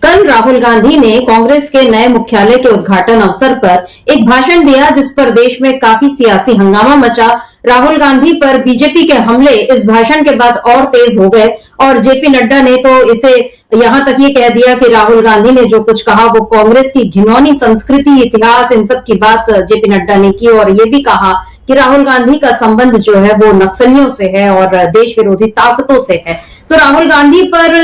कल राहुल गांधी ने कांग्रेस के नए मुख्यालय के उद्घाटन अवसर पर एक भाषण दिया जिस पर देश में काफी सियासी हंगामा मचा। राहुल गांधी पर बीजेपी के हमले इस भाषण के बाद और तेज हो गए और जेपी नड्डा ने तो इसे यहां तक ये कह दिया कि राहुल गांधी ने जो कुछ कहा वो कांग्रेस की घिनौनी संस्कृति, इतिहास, इन सब की बात जेपी नड्डा ने की और ये भी कहा कि राहुल गांधी का संबंध जो है वो नक्सलियों से है और देश विरोधी ताकतों से है। तो राहुल गांधी पर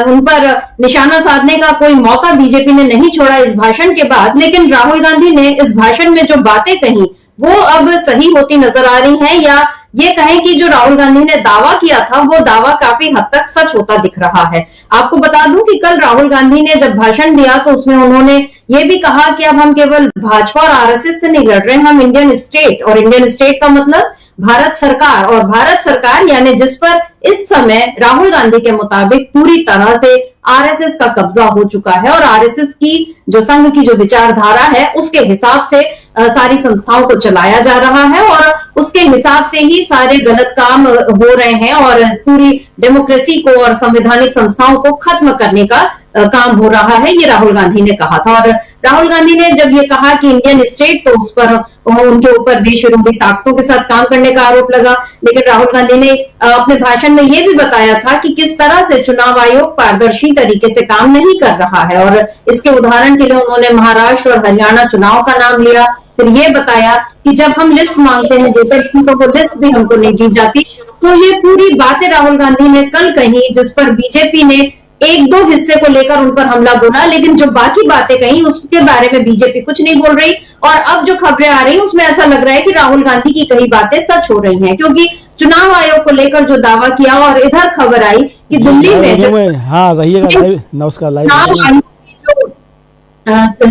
उन पर निशाना साधने का कोई मौका बीजेपी ने नहीं छोड़ा इस भाषण के बाद, लेकिन राहुल गांधी ने इस भाषण में जो बातें कही वो अब सही होती नजर आ रही हैं, या ये कहें कि जो राहुल गांधी ने दावा किया था वो दावा काफी हद तक सच होता दिख रहा है। आपको बता दूं कि कल राहुल गांधी ने जब भाषण दिया तो उसमें उन्होंने ये भी कहा कि अब हम केवल भाजपा और आरएसएस से नहीं लड़ रहे हैं, हम इंडियन स्टेट, और इंडियन स्टेट का मतलब भारत सरकार, और भारत सरकार यानी जिस पर इस समय राहुल गांधी के मुताबिक पूरी तरह से आरएसएस का कब्जा हो चुका है और आरएसएस की जो संघ की जो विचारधारा है उसके हिसाब से सारी संस्थाओं को चलाया जा रहा है और उसके हिसाब से ही सारे गलत काम हो रहे हैं और पूरी डेमोक्रेसी को और संवैधानिक संस्थाओं को खत्म करने का काम हो रहा है, ये राहुल गांधी ने कहा था। और राहुल गांधी ने जब ये कहा कि इंडियन स्टेट, तो उस पर उनके ऊपर देश विरोधी ताकतों के साथ काम करने का आरोप लगा। लेकिन राहुल गांधी ने अपने भाषण में ये भी बताया था कि किस तरह से चुनाव आयोग पारदर्शी तरीके से काम नहीं कर रहा है और इसके उदाहरण के लिए उन्होंने महाराष्ट्र और हरियाणा चुनाव का नाम लिया। फिर ये बताया कि जब हम लिस्ट मांगते हैं वोटर की तो वो लिस्ट भी हमको नहीं दी जाती। तो ये पूरी बातें राहुल गांधी ने कल कही जिस पर बीजेपी ने एक दो हिस्से को लेकर उन पर हमला बोला, लेकिन जो बाकी बातें कही उसके बारे में बीजेपी कुछ नहीं बोल रही। और अब जो खबरें आ रही उसमें ऐसा लग रहा है कि राहुल गांधी की कई बातें सच हो रही हैं, क्योंकि चुनाव आयोग को लेकर जो दावा किया और इधर खबर आई कि दिल्ली में हाँ रहिएगा, नमस्कार लाइव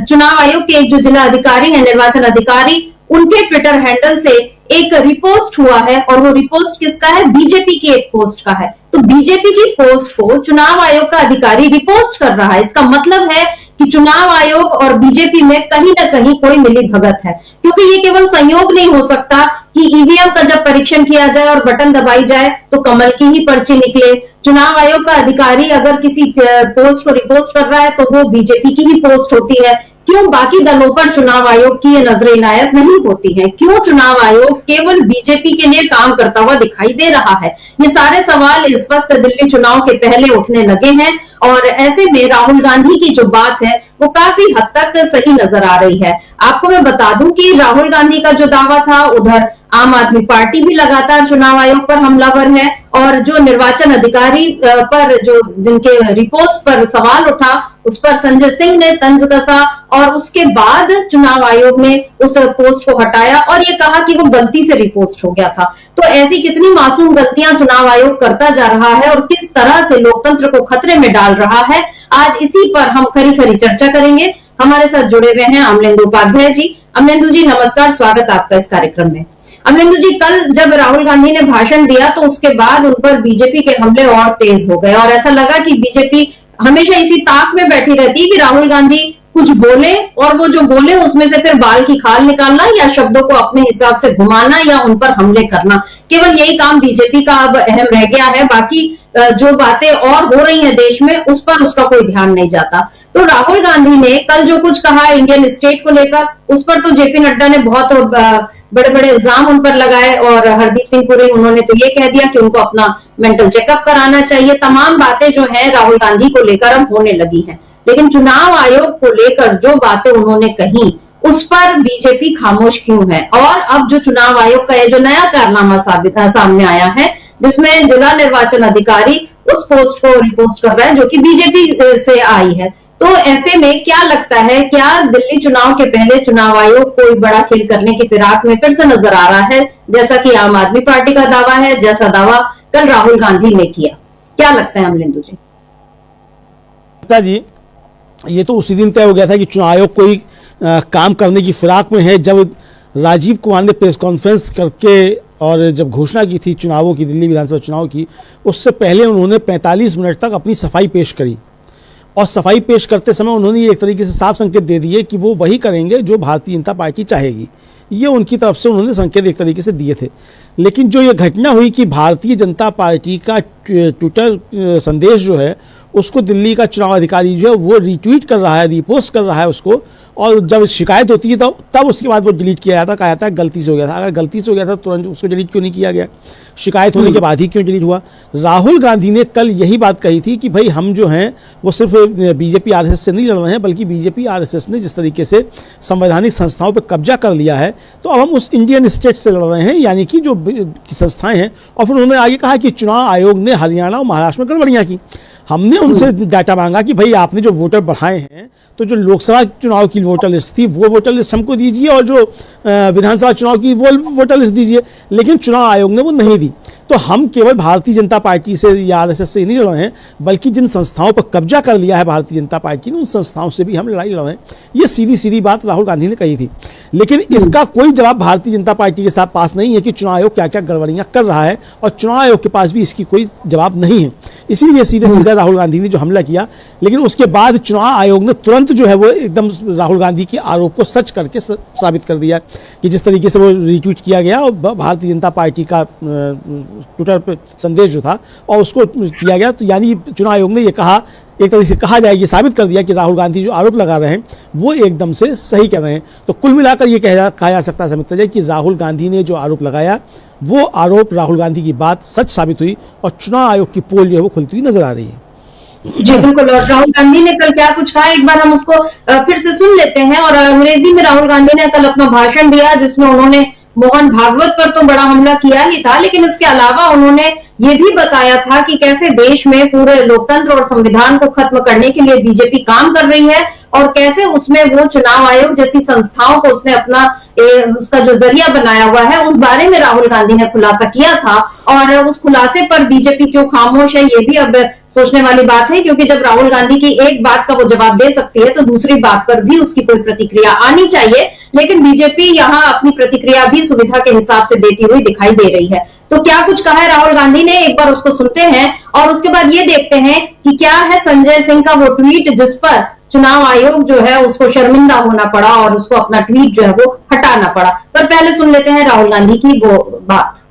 चुनाव आयोग के एक जो जिला अधिकारी है, निर्वाचन अधिकारी, उनके ट्विटर हैंडल से एक रिपोस्ट हुआ है और वो रिपोस्ट किसका है? बीजेपी की एक पोस्ट का है। तो बीजेपी की पोस्ट को चुनाव आयोग का अधिकारी रिपोस्ट कर रहा है। इसका मतलब है कि चुनाव आयोग और बीजेपी में कहीं ना कहीं कोई मिली भगत है, क्योंकि ये केवल संयोग नहीं हो सकता कि ईवीएम का जब परीक्षण किया जाए और बटन दबाई जाए तो कमल की ही पर्ची निकले। चुनाव आयोग का अधिकारी अगर किसी पोस्ट को रिपोस्ट कर रहा है तो वो बीजेपी की ही पोस्ट होती है। क्यों बाकी दलों पर चुनाव आयोग की ये नजर इनायत नहीं होती है? क्यों चुनाव आयोग केवल बीजेपी के लिए काम करता हुआ दिखाई दे रहा है? ये सारे सवाल इस वक्त दिल्ली चुनाव के पहले उठने लगे हैं और ऐसे में राहुल गांधी की जो बात है वो काफी हद तक सही नजर आ रही है। आपको मैं बता दूं कि राहुल गांधी का जो दावा था, उधर आम आदमी पार्टी भी लगातार चुनाव आयोग पर हमलावर है और जो निर्वाचन अधिकारी पर जो जिनके रिपोस्ट पर सवाल उठा उस पर संजय सिंह ने तंज कसा और उसके बाद चुनाव आयोग ने उस पोस्ट को हटाया और ये कहा कि वो गलती से रिपोस्ट हो गया था। तो ऐसी कितनी मासूम गलतियां चुनाव आयोग करता जा रहा है और किस तरह से लोकतंत्र को खतरे में डाल रहा है, आज इसी पर हम खरी खरी चर्चा करेंगे। हमारे साथ जुड़े हुए हैं अमलेंदु उपाध्याय जी। अमलेंदु जी नमस्कार, स्वागत आपका इस कार्यक्रम में। अमलेंदु जी, कल जब राहुल गांधी ने भाषण दिया तो उसके बाद उन पर बीजेपी के हमले और तेज हो गए और ऐसा लगा कि बीजेपी हमेशा इसी ताक में बैठी रहती है कि राहुल गांधी कुछ बोले और वो जो बोले उसमें से फिर बाल की खाल निकालना या शब्दों को अपने हिसाब से घुमाना या उन पर हमले करना, केवल यही काम बीजेपी का अब अहम रह गया है। बाकी जो बातें और हो रही हैं देश में उस पर उसका कोई ध्यान नहीं जाता। तो राहुल गांधी ने कल जो कुछ कहा इंडियन स्टेट को लेकर, उस पर तो जेपी नड्डा ने बहुत बड़े बड़े इल्जाम उन पर लगाए और हरदीप सिंह पुरी उन्होंने तो ये कह दिया कि उनको अपना मेंटल चेकअप कराना चाहिए। तमाम बातें जो है राहुल गांधी को लेकर अब होने लगी हैं, लेकिन चुनाव आयोग को लेकर जो बातें उन्होंने कही उस पर बीजेपी खामोश क्यों है? और अब जो चुनाव आयोग का ये जो नया कारनामा सामने आया है जिसमें जिला निर्वाचन अधिकारी उस पोस्ट को रिपोस्ट कर रहा है जो कि बीजेपी से आई है, तो ऐसे में क्या लगता है, क्या दिल्ली चुनाव के पहले चुनाव आयोग कोई बड़ा खेल करने की फिराक में फिर से नजर आ रहा है, जैसा कि आम आदमी पार्टी का दावा है, जैसा दावा कल राहुल गांधी ने किया? क्या लगता है अमलेंदु जी? जी, ये तो उसी दिन तय हो गया था कि चुनाव आयोग कोई काम करने की फिराक में है, जब राजीव कुमार ने प्रेस कॉन्फ्रेंस करके और जब घोषणा की थी चुनावों की, दिल्ली विधानसभा चुनाव की, उससे पहले उन्होंने 45 मिनट तक अपनी सफाई पेश करी और सफाई पेश करते समय उन्होंने ये एक तरीके से साफ संकेत दे दिए कि वो वही करेंगे जो भारतीय जनता पार्टी चाहेगी। ये उनकी तरफ से उन्होंने संकेत एक तरीके से दिए थे। लेकिन जो ये घटना हुई कि भारतीय जनता पार्टी का ट्विटर संदेश जो है उसको दिल्ली का चुनाव अधिकारी जो है वो रीट्वीट कर रहा है, रीपोस्ट कर रहा है उसको, और जब शिकायत होती है तब उसके बाद वो डिलीट किया जाता, कहा जाता है गलती से हो गया था। अगर गलती से हो गया था तुरंत उसको डिलीट क्यों नहीं किया गया? शिकायत होने के बाद ही क्यों डिलीट हुआ? राहुल गांधी ने कल यही बात कही थी कि भाई हम जो हैं वो सिर्फ बीजेपी आरएसएस से नहीं लड़ रहे हैं, बल्कि बीजेपी आरएसएस ने जिस तरीके से संवैधानिक संस्थाओं पर कब्जा कर लिया है तो अब हम उस इंडियन स्टेट से लड़ रहे हैं, यानी कि जो संस्थाएं हैं। और फिर उन्होंने आगे कहा कि चुनाव आयोग ने हरियाणा और महाराष्ट्र में गड़बड़ियां की। हमने उनसे डाटा मांगा कि भाई आपने जो वोटर बढ़ाए हैं तो जो लोकसभा चुनाव की वोटर लिस्ट थी वो वोटर लिस्ट हमको दीजिए और जो विधानसभा चुनाव की वो वोटर लिस्ट दीजिए। लेकिन चुनाव आयोग ने वो नहीं दी। तो हम केवल भारतीय जनता पार्टी से या आरएसएस से नहीं लड़ रहे हैं, बल्कि जिन संस्थाओं पर कब्जा कर लिया है भारतीय जनता पार्टी ने उन संस्थाओं से भी हम लड़ाई लड़ रहे हैं। ये सीधी सीधी बात राहुल गांधी ने कही थी। लेकिन इसका कोई जवाब भारतीय जनता पार्टी के साथ पास नहीं है कि चुनाव आयोग क्या क्या गड़बड़ियां कर रहा है, और चुनाव आयोग के पास भी इसकी कोई जवाब नहीं है। इसीलिए सीधे सीधे राहुल गांधी ने जो हमला किया, लेकिन उसके बाद चुनाव आयोग ने तुरंत जो है वो एकदम राहुल गांधी के आरोप को सच करके साबित कर दिया कि जिस तरीके से वो रिट्वीट किया गया और भारतीय जनता पार्टी का ट्विटर पर संदेश जो था और उसको किया गया, तो यानी चुनाव आयोग ने ये कहा, एक तरह से कहा जाए, ये साबित कर दिया कि राहुल गांधी जो आरोप लगा रहे हैं वो एकदम से सही कर रहे हैं। तो कुल मिलाकर ये कहा जा सकता है कि राहुल गांधी ने जो आरोप लगाया वो आरोप राहुल गांधी की बात सच साबित हुई और चुनाव आयोग की पोल जो है वो खुलती हुई नजर आ रही है। जी बिल्कुल। और राहुल गांधी ने कल क्या कुछ कहा, एक बार हम उसको फिर से सुन लेते हैं। और अंग्रेजी में राहुल गांधी ने कल अपना भाषण दिया जिसमें उन्होंने मोहन भागवत पर तो बड़ा हमला किया ही था, लेकिन इसके अलावा उन्होंने ये भी बताया था कि कैसे देश में पूरे लोकतंत्र और संविधान को खत्म करने के लिए बीजेपी काम कर रही है और कैसे उसमें वो चुनाव आयोग जैसी संस्थाओं को उसने अपना उसका जो जरिया बनाया हुआ है, उस बारे में राहुल गांधी ने खुलासा किया था। और उस खुलासे पर बीजेपी क्यों खामोश है, ये भी अब सोचने वाली बात है, क्योंकि जब राहुल गांधी की एक बात का वो जवाब दे सकती है तो दूसरी बात पर भी उसकी कोई प्रतिक्रिया आनी चाहिए। लेकिन बीजेपी यहाँ अपनी प्रतिक्रिया भी सुविधा के हिसाब से देती हुई दिखाई दे रही है। तो क्या कुछ कहा है राहुल गांधी ने, एक बार उसको सुनते हैं और उसके बाद ये देखते हैं कि क्या है संजय सिंह का वो ट्वीट जिस पर चुनाव आयोग जो है उसको शर्मिंदा होना पड़ा और उसको अपना ट्वीट जो है वो हटाना पड़ा। पर पहले सुन लेते हैं राहुल गांधी की वो बात।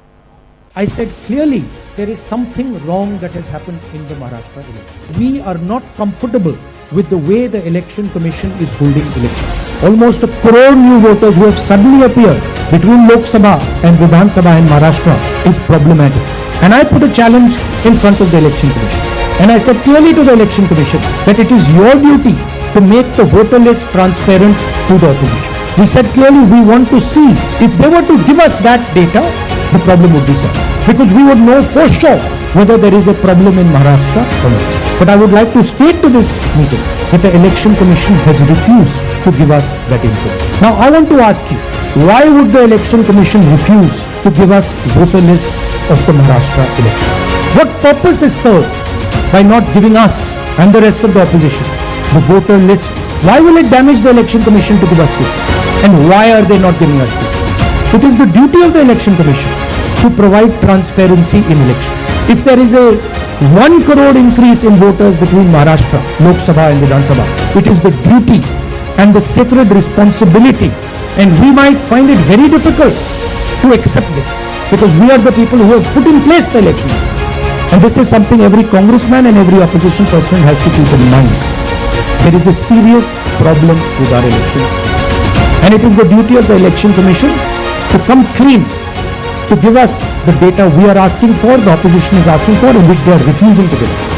I said clearly there is something wrong that has happened in the Maharashtra election. We are not comfortable with the way the election commission is holding election. Almost 1 crore new voters who have suddenly appeared between Lok Sabha and Vidhan Sabha in Maharashtra is problematic. And I put a challenge in front of the election commission. And I said clearly to the election commission that it is your duty to make the voter list transparent to the opposition. We said clearly we want to see if they were to give us that data, the problem would be solved. Because we would know for sure whether there is a problem in Maharashtra or not. But I would like to state to this meeting that the election commission has refused to give us that info. Now I want to ask you, why would the election commission refuse to give us voter lists of the Maharashtra election? What purpose is served by not giving us and the rest of the opposition the voter list? Why will it damage the election commission to give us this? And why are they not giving us this? It is the duty of the election commission to provide transparency in elections. If there is a 1 crore increase in voters between Maharashtra, Lok Sabha and Vidhan Sabha, it is the duty and the sacred responsibility, and we might find it very difficult to accept this because we are the people who have put in place the election. And this is something every congressman and every opposition person has to keep in mind. There is a serious problem with our election, and it is the duty of the election commission to come clean, to give us the data we are asking for, the opposition is asking for, in which they are refusing to give us.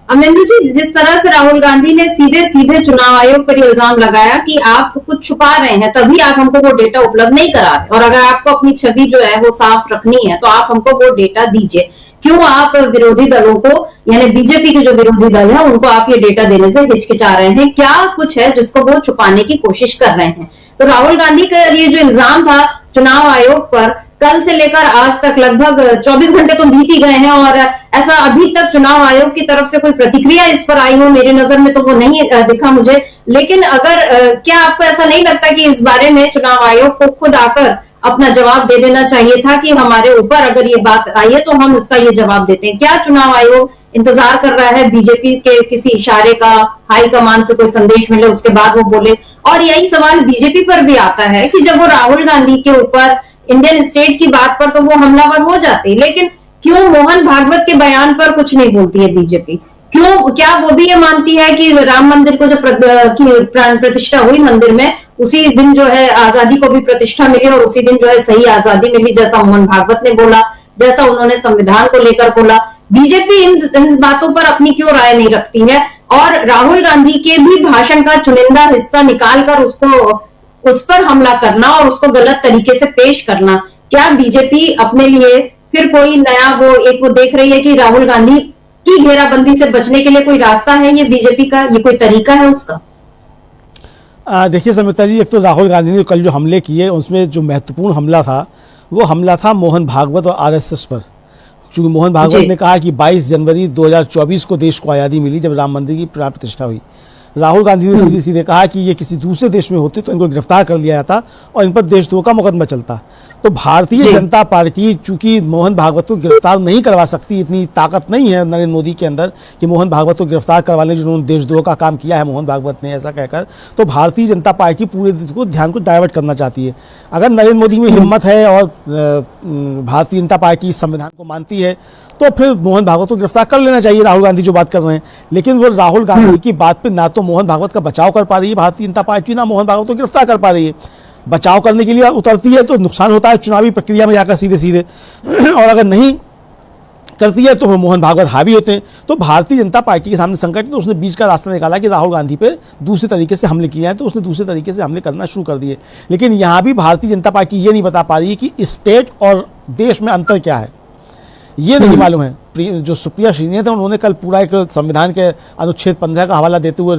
Amarinder जी, जिस तरह से राहुल गांधी ने सीधे सीधे चुनाव आयोग पर इल्जाम लगाया कि आप कुछ छुपा रहे हैं तभी आप हमको वो डेटा उपलब्ध नहीं करा रहे, और अगर आपको अपनी छवि जो है वो साफ रखनी है तो आप हमको वो डेटा दीजिए। क्यों आप विरोधी दलों को, यानी बीजेपी के जो विरोधी दल है उनको आप ये डेटा देने से हिचकिचा रहे हैं? क्या कुछ है जिसको वो छुपाने की कोशिश कर रहे हैं? तो राहुल गांधी का ये जो इल्जाम था चुनाव आयोग पर, कल से लेकर आज तक लगभग 24 घंटे तो बीत ही गए हैं और ऐसा अभी तक चुनाव आयोग की तरफ से कोई प्रतिक्रिया इस पर आई हो, मेरी नजर में तो वो नहीं दिखा मुझे। लेकिन अगर क्या आपको ऐसा नहीं लगता कि इस बारे में चुनाव आयोग को खुद आकर अपना जवाब दे देना चाहिए था कि हमारे ऊपर अगर ये बात आई है तो हम इसका ये जवाब देते हैं? क्या चुनाव आयोग इंतजार कर रहा है बीजेपी के किसी इशारे का, हाईकमान से कोई संदेश मिले उसके बाद वो बोले। और यही सवाल बीजेपी पर भी आता है कि जब वो राहुल गांधी के ऊपर इंडियन स्टेट की बात पर तो वो हमलावर हो जाती, लेकिन क्यों मोहन भागवत के बयान पर कुछ नहीं बोलती है बीजेपी? क्यों, क्या वो भी ये मानती है कि राम मंदिर को जो प्राण प्रतिष्ठा हुई मंदिर में, उसी दिन जो है आजादी को भी प्रतिष्ठा मिली और उसी दिन जो है सही आजादी मिली, जैसा मोहन भागवत ने बोला, जैसा उन्होंने संविधान को लेकर बोला? बीजेपी इन बातों पर अपनी क्यों राय नहीं रखती है? और राहुल गांधी के भी भाषण का चुनिंदा हिस्सा निकालकर उस पर हमला करना और उसको गलत तरीके से पेश करना, क्या बीजेपी अपने लिए फिर कोई नया वो देख रही है कि राहुल गांधी की घेराबंदी से बचने के लिए कोई रास्ता है? ये बीजेपी का ये कोई तरीका है उसका? देखिए समिता जी, एक तो राहुल गांधी ने कल जो हमले किए उसमें जो महत्वपूर्ण हमला था वो हमला था मोहन भागवत और आरएसएस पर। क्योंकि मोहन भागवत ने कहा कि 22 जनवरी 2024 को देश को आज़ादी मिली जब राम मंदिर की प्राण प्रतिष्ठा हुई। राहुल गांधी ने सीधे सीधे कहा कि ये किसी दूसरे देश में होते तो इनको गिरफ्तार कर लिया जाता और इन पर देशद्रोह का मुकदमा चलता। तो भारतीय जनता पार्टी चूंकि मोहन भागवत को गिरफ्तार नहीं करवा सकती, इतनी ताकत नहीं है नरेंद्र मोदी के अंदर कि मोहन भागवत को गिरफ्तार करवा लें, जिन्होंने देशद्रोह का काम किया है मोहन भागवत ने, ऐसा कहकर। तो भारतीय जनता पार्टी पूरे देश को ध्यान को डाइवर्ट करना चाहती है। अगर नरेंद्र मोदी में हिम्मत है और भारतीय जनता पार्टी संविधान को मानती है तो फिर मोहन भागवत को गिरफ्तार कर लेना चाहिए, राहुल गांधी जो बात कर रहे हैं। लेकिन वो राहुल गांधी की बात पे ना तो मोहन भागवत का बचाव कर पा रही है भारतीय जनता पार्टी, ना मोहन भागवत को गिरफ्तार कर पा रही है। बचाव करने के लिए उतरती है तो नुकसान होता है चुनावी प्रक्रिया में जाकर सीधे सीधे, और अगर नहीं करती है तो फिर मोहन भागवत हावी होते हैं। तो भारतीय जनता पार्टी के सामने संकट है, तो उसने बीच का रास्ता निकाला कि राहुल गांधी पे दूसरे तरीके से हमले किए हैं, तो उसने दूसरे तरीके से हमले करना शुरू कर दिए। लेकिन यहाँ भी भारतीय जनता पार्टी ये नहीं बता पा रही है कि स्टेट और देश में अंतर क्या है, ये नहीं मालूम है। जो सुप्रिया श्रीनेत है उन्होंने कल पूरा एक संविधान के अनुच्छेद 15 का हवाला देते हुए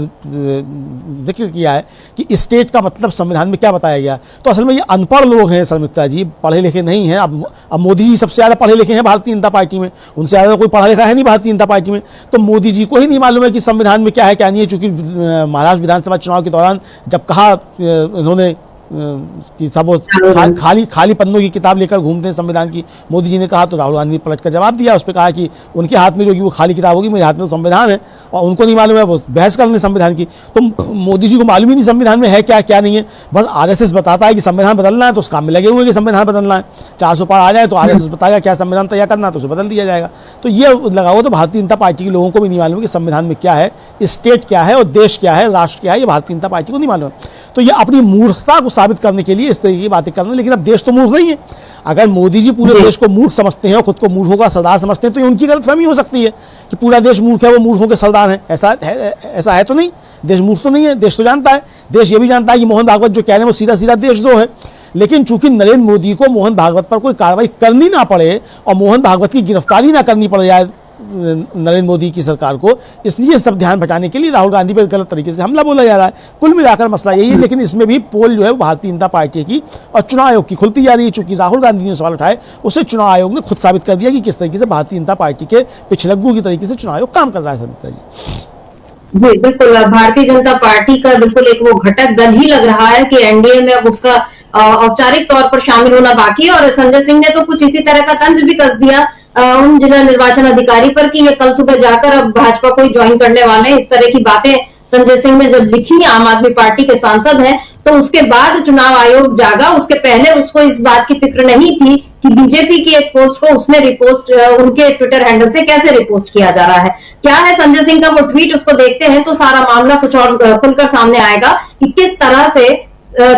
जिक्र किया है कि स्टेट का मतलब संविधान में क्या बताया गया। तो असल में ये अनपढ़ लोग हैं समिता जी, पढ़े लिखे नहीं हैं। अब मोदी जी सबसे ज़्यादा पढ़े लिखे हैं भारतीय जनता पार्टी में, उनसे ज़्यादा कोई पढ़ा लिखा है नहीं भारतीय जनता पार्टी में। तो मोदी जी को ही नहीं मालूम है कि संविधान में क्या है क्या नहीं है। चूँकि महाराष्ट्र विधानसभा चुनाव के दौरान जब कहा इन्होंने कि सब वो खाली पन्नों की किताब लेकर घूमते हैं संविधान की, मोदी जी ने कहा, तो राहुल गांधी ने पलट कर जवाब दिया। उस पर कहा कि उनके हाथ में जो कि वो खाली किताब होगी, मेरे हाथ में तो संविधान है और उनको नहीं मालूम है, वो बहस कर लें संविधान की। तो मोदी जी को मालूम ही नहीं संविधान में है क्या क्या नहीं है। बस आरएसएस बताता है कि संविधान बदलना है तो उस काम में लगे हुए कि संविधान बदलना है। 400 पार आ जाए तो आरएसएस बताएगा क्या संविधान तैयार करना है तो उसे बदल दिया जाएगा। तो ये लगा हुआ, तो भारतीय जनता पार्टी के लोगों को भी नहीं मालूम कि संविधान में क्या है, स्टेट क्या है और देश क्या है, राष्ट्र क्या है, ये भारतीय जनता पार्टी को नहीं मालूम है। तो ये अपनी मूर्खता को साबित करने के लिए इस तरह की बातें करना। लेकिन अब देश तो मूर्ख नहीं है। अगर मोदी जी पूरे देश को मूर्ख समझते हैं और खुद को मूर्खों का सरदार समझते हैं तो उनकी गलतफहमी हो सकती है कि पूरा देश मूर्ख है, वो मूर्खों के सरदार हैं। ऐसा है तो नहीं, देश मूर्ख तो नहीं है। देश तो जानता है, देश ये भी जानता है कि मोहन भागवत जो कह रहे हैं वो सीधा सीधा देशद्रोह है। लेकिन चूंकि नरेंद्र मोदी को मोहन भागवत पर कोई कार्रवाई करनी ना पड़े और मोहन भागवत की गिरफ्तारी ना करनी पड़ जाए नरेंद्र मोदी की सरकार को, इसलिए सब ध्यान भटाने के लिए राहुल गांधी पर गलत तरीके से हमला बोला जा रहा है। कुल मिलाकर मसला यही है। लेकिन इसमें भी पोल जो है वो भारतीय जनता पार्टी की और चुनाव आयोग की खुलती जा रही है। चूंकि राहुल गांधी ने सवाल उठाए, उसे चुनाव आयोग ने खुद साबित कर दिया कि किस तरीके से भारतीय जनता पार्टी के पिछलग्गू की तरीके से चुनाव आयोग काम कर रहा है। समिता जी बिल्कुल, भारतीय जनता पार्टी का बिल्कुल एक वो घटक दल ही लग रहा है कि एनडीए में अब उसका औपचारिक तौर पर शामिल होना बाकी है। और संजय सिंह ने तो कुछ इसी तरह का तंज भी कस दिया उन जिला निर्वाचन अधिकारी पर कि ये कल सुबह जाकर अब भाजपा को ज्वाइन करने वाले हैं। इस तरह की बातें संजय सिंह ने जब लिखी, आम आदमी पार्टी के सांसद हैं, तो उसके बाद चुनाव आयोग जागा। उसके पहले उसको इस बात की फिक्र नहीं थी कि बीजेपी की एक पोस्ट को उसने रिपोस्ट उनके ट्विटर हैंडल से कैसे रिपोस्ट किया जा रहा है। क्या है संजय सिंह का वो ट्वीट, उसको देखते हैं तो सारा मामला कुछ और खुलकर सामने आएगा कि किस तरह से